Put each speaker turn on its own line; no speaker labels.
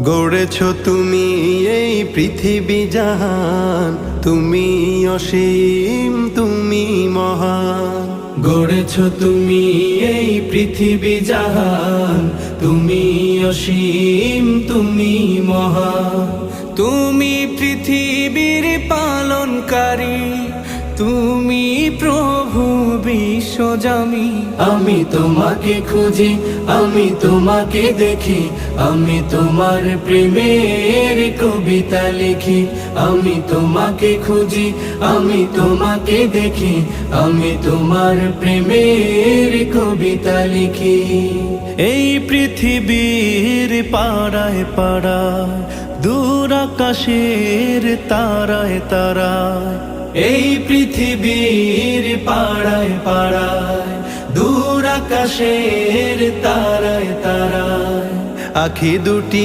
গড়েছ তুমি এই পৃথিবী জাহান, তুমি অসীম তুমি মহান।
গড়েছ তুমি এই পৃথিবী জাহান, তুমি অসীম তুমি মহান। তুমি পৃথিবীর পালনকারী, তুমি প্রভু বিশ্বজামি। আমি তোমাকে খুঁজি, আমি তোমাকে দেখি, আমি তোমার প্রেমের কবিতা লিখি। আমি তোমাকে খুঁজি, আমি তোমাকে দেখি, আমি তোমার প্রেমের কবিতা লিখি।
এই পৃথিবীর পাড়ায় পাড়ায়, দূর আকাশের তারায় তারায়,
এই পৃথিবীর পাড়ায় পাড়ায়, দূর আকাশের তারায় তারায়,
আখি দুটি